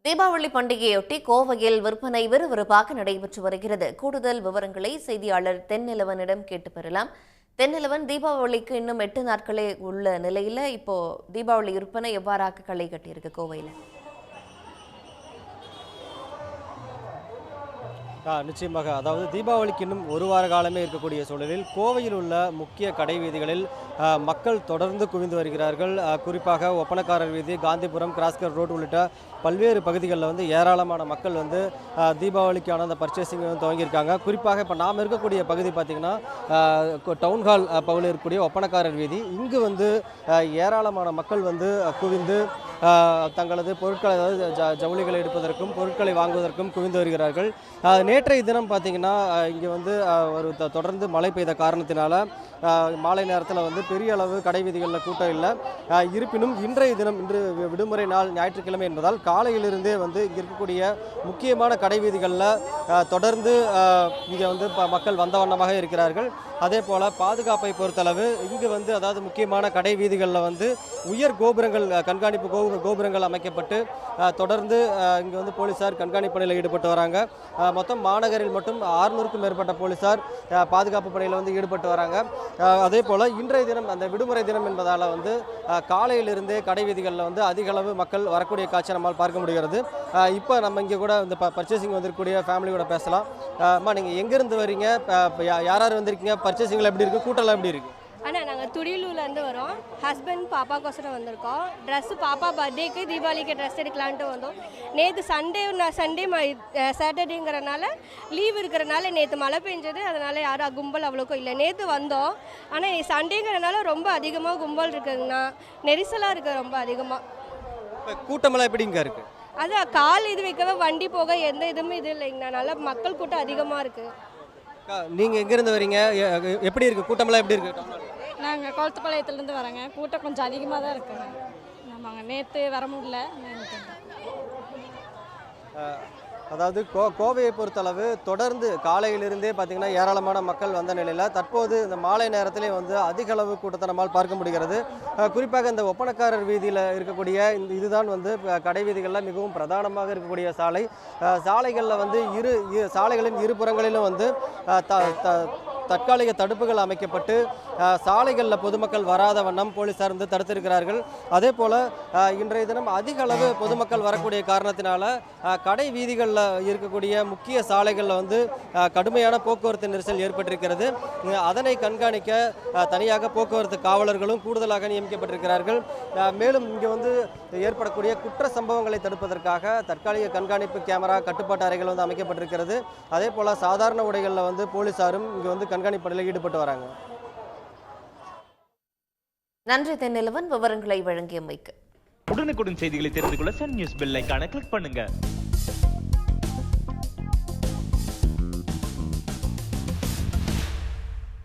தீபாவளி பண்டிகையொட்டி கோவையில் விற்பனை விறுவிறுப்பாக நடைபெற்று வருகிறது. கூடுதல் விவரங்களை செய்தியாளர் தென்னிலவனிடம் கேட்டு பெறலாம். தென்னிலவன், தீபாவளிக்கு இன்னும் 8 நாட்களே உள்ள நிலையில இப்போ தீபாவளி விற்பனை எவ்வாறாக களை கட்டியிருக்கு கோவையில்? நிச்சயமாக. அதாவது தீபாவளிக்கு இன்னும் ஒரு வார காலமே இருக்கக்கூடிய சூழலில் கோவையில் உள்ள முக்கிய கடை வீதிகளில் மக்கள் தொடர்ந்து குவிந்து வருகிறார்கள். குறிப்பாக ஒப்பனக்காரர் வீதி, காந்திபுரம், கிராஸ்கர் ரோடு உள்ளிட்ட பல்வேறு பகுதிகளில் ஏராளமான மக்கள் தீபாவளிக்கான அந்த பர்ச்சேசிங் துவங்கியிருக்காங்க. குறிப்பாக இப்போ நாம் இருக்கக்கூடிய பகுதி பார்த்திங்கன்னா டவுன்ஹால் பகுதியில் இருக்கக்கூடிய ஒப்பனக்காரர் வீதி. இங்கு ஏராளமான மக்கள் குவிந்து தங்களது பொருட்களை, அதாவது ஜவுளிகளை எடுப்பதற்கும் பொருட்களை வாங்குவதற்கும் குவிந்து வருகிறார்கள். நேற்றைய தினம் பார்த்திங்கன்னா இங்கே ஒரு தொடர்ந்து மழை பெய்த காரணத்தினால மாலை நேரத்தில் பெரிய அளவு கடை வீதிகளில் கூட்டம் இல்லை. இருப்பினும் இன்றைய தினம், இன்று விடுமுறை நாள், ஞாயிற்றுக்கிழமை என்பதால் காலையிலிருந்தே இங்கே இருக்கக்கூடிய முக்கியமான கடை வீதிகளில் தொடர்ந்து இங்கே மக்கள் வந்த வண்ணமாக இருக்கிறார்கள். அதே போல் பாதுகாப்பை பொறுத்தளவு இங்கு அதாவது முக்கியமான கடை வீதிகளில் உயர் கோபுரங்கள், கண்காணிப்பு கோபுரங்கள் அமைக்கப்பட்டு தொடர்ந்து இங்கே போலீஸார் கண்காணிப்பு பணியில் ஈடுபட்டு வராங்க. மொத்தம் மாநகரில் மட்டும் 600க்கும் மேற்பட்ட போலீஸார் பாதுகாப்பு பணியில் ஈடுபட்டு வராங்க. அதே போல் இன்றைய தினம் அந்த விடுமுறை தினம் என்பதால் காலையிலிருந்தே கடை வீதிகளில் அதிக அளவு மக்கள் வரக்கூடிய காட்சி நம்மால் பார்க்க முடிகிறது. இப்போ நம்ம இங்கே கூட இந்த பர்ச்சேசிங் வந்திருக்கக்கூடிய ஃபேமிலியோட பேசலாம். அம்மா, நீங்கள் எங்கேருந்து வரீங்க? யார் வந்திருக்கீங்க? பர்ச்சேசிங்கில் எப்படி இருக்குது? கூட்டம்லாம் எப்படி இருக்குது? அண்ணா, நாங்கள் துடியலூர்லேருந்து வரோம். ஹஸ்பண்ட் பாப்பாக்கோசரம் வந்திருக்கோம். ட்ரெஸ்ஸு பாப்பா பர்த்டேக்கு, தீபாவளிக்கு ட்ரெஸ் எடுக்கலான்ட்டு வந்தோம். நேற்று சண்டே சாட்டர்டேங்கிறனால லீவ் இருக்கிறனால நேற்று மழை பெஞ்சது, அதனால் யாரும் கும்பல் அவ்வளோக்கும் இல்லை. நேற்று வந்தோம், ஆனால் சண்டேங்கிறனால ரொம்ப அதிகமாக கும்பல் இருக்குதுங்கண்ணா. நெரிசலாக இருக்குது ரொம்ப அதிகமாக. கூட்டமெல்லாம் எப்படிங்க இருக்குது? அதான் கால் இது வைக்கவே வண்டி போக எந்த இதுவுமே இது இல்லைங்கண்ணா. நல்லா மக்கள் கூட்டம் அதிகமாக இருக்குது. நீங்கள் எங்கேருந்து வரீங்க? எப்படி இருக்குது கூட்டமெல்லாம்? எப்படி இருக்குது? நாங்கள் குளத்துப்பாளையத்துலேருந்து வரோங்க. கூட்டம் கொஞ்சம் அதிகமாக தான் இருக்குங்க. ஆமாங்க, நேற்று வர முடியல. அதாவது கோவையை பொறுத்தளவு தொடர்ந்து காலையிலிருந்தே பார்த்திங்கன்னா ஏராளமான மக்கள் வந்த நிலையில் தற்போது இந்த மாலை நேரத்திலே அதிக அளவு கூட்டத்தை நம்மால் பார்க்க முடிகிறது. குறிப்பாக இந்த ஒப்பனக்காரர் வீதியில் இருக்கக்கூடிய இதுதான் கடை வீதிகளில் மிகவும் பிரதானமாக இருக்கக்கூடிய சாலை. சாலைகளில் சாலைகளின் இருபுறங்களிலும் தற்காலிக தடுப்புகள் அமைக்கப்பட்டு சாலைகளில் பொதுமக்கள் வராத வண்ணம் போலீஸார் தடுத்திருக்கிறார்கள். அதே போல் இன்றைய தினம் அதிக அளவு பொதுமக்கள் வரக்கூடிய காரணத்தினால கடை வீதிகளில் இருக்கக்கூடிய முக்கிய சாலைகளில் கடுமையான போக்குவரத்து நெரிசல் ஏற்பட்டிருக்கிறது. அதனை கண்காணிக்க தனியாக போக்குவரத்து காவலர்களும் கூடுதலாக நியமிக்கப்பட்டிருக்கிறார்கள். மேலும் இங்கே ஏற்படக்கூடிய குற்ற சம்பவங்களை தடுப்பதற்காக தற்காலிக கண்காணிப்பு கேமரா கட்டுப்பாட்டு அறைகள் அமைக்கப்பட்டிருக்கிறது. அதே போல் சாதாரண உடைகளில் போலீஸாரும் இங்கே கண்காணிப்பு பணியில் ஈடுபட்டு வராங்க. நன்றி தென்னிலவன், விவரங்களை வழங்கியமைக்கு. உடனுக்குடன் செய்திகளை தெரிந்து கொள்ள சன் நியூஸ் பெல் ஐகானை கிளிக் பண்ணுங்க.